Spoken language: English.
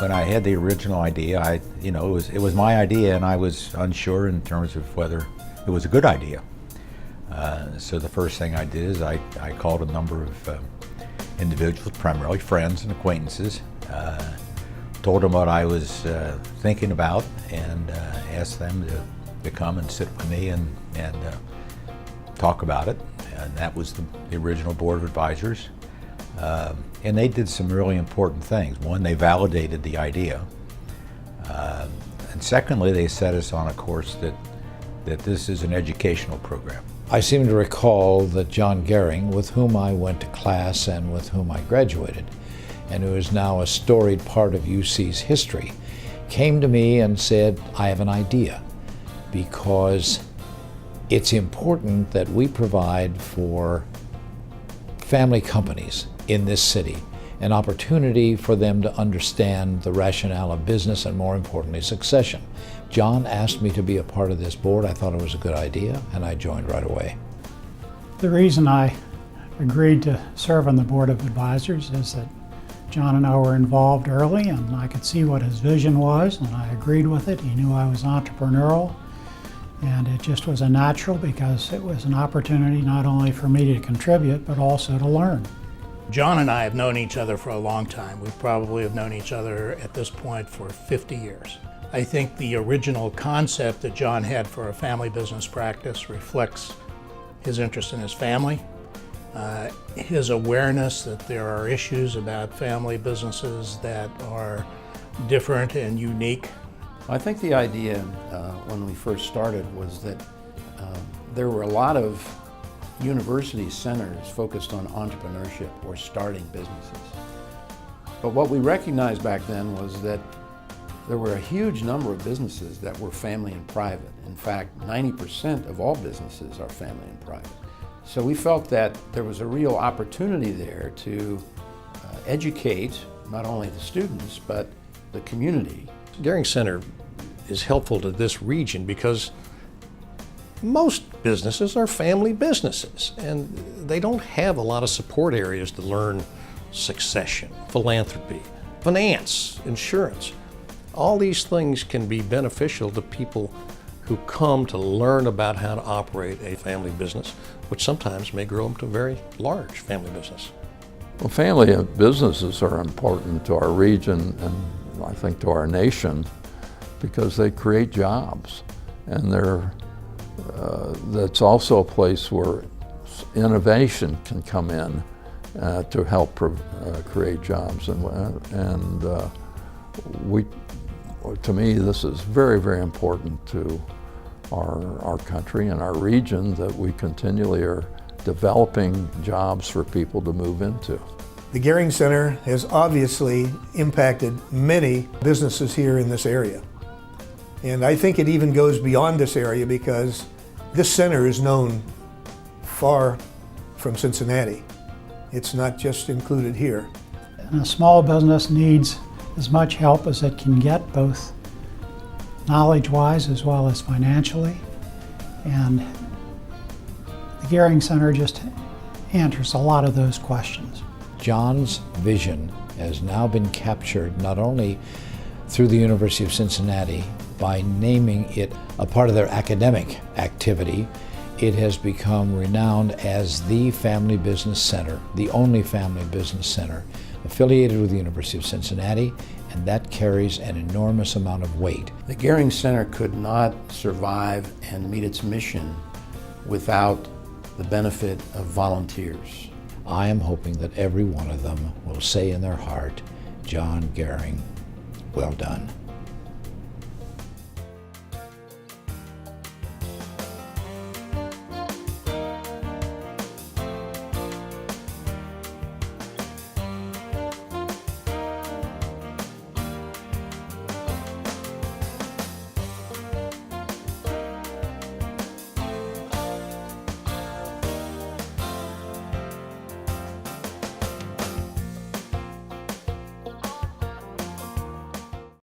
When I had the original idea, it was my idea, and I was unsure in terms of whether it was a good idea. So the first thing I did is I called a number of individuals, primarily friends and acquaintances, told them what I was thinking about, and asked them to come and sit with me and talk about it. And that was the original board of advisors. And they did some really important things. One, they validated the idea. And secondly, they set us on a course that this is an educational program. I seem to recall that John Goering, with whom I went to class and with whom I graduated, and who is now a storied part of UC's history, came to me and said, I have an idea, because it's important that we provide for family companies in this city an opportunity for them to understand the rationale of business and, more importantly, succession. John asked me to be a part of this board. I thought it was a good idea, and I joined right away. The reason I agreed to serve on the board of advisors is that John and I were involved early, and I could see what his vision was, and I agreed with it. He knew I was entrepreneurial, and it just was a natural because it was an opportunity not only for me to contribute, but also to learn. John and I have known each other for a long time. We probably have known each other at this point for 50 years. I think the original concept that John had for a family business practice reflects his interest in his family, his awareness that there are issues about family businesses that are different and unique. I think the idea when we first started was that there were a lot of university centers focused on entrepreneurship or starting businesses. But what we recognized back then was that there were a huge number of businesses that were family and private. In fact, 90% of all businesses are family and private. So we felt that there was a real opportunity there to educate not only the students, but the community. Goering Center is helpful to this region because most businesses are family businesses, and they don't have a lot of support areas to learn succession, philanthropy, finance, insurance. All these things can be beneficial to people who come to learn about how to operate a family business, which sometimes may grow into a very large family business. Well, family businesses are important to our region and I think to our nation because they create jobs, and that's also a place where innovation can come in to help create jobs. To me, this is very, very important to our country and our region, that we continually are developing jobs for people to move into. The Goering Center has obviously impacted many businesses here in this area. And I think it even goes beyond this area because this center is known far from Cincinnati. It's not just included here. And a small business needs as much help as it can get, both knowledge-wise as well as financially. And the Goering Center just answers a lot of those questions. John's vision has now been captured not only through the University of Cincinnati by naming it a part of their academic activity. It has become renowned as the Family Business Center, the only family business center affiliated with the University of Cincinnati, and that carries an enormous amount of weight. The Goering Center could not survive and meet its mission without the benefit of volunteers. I am hoping that every one of them will say in their heart, John Goering, well done.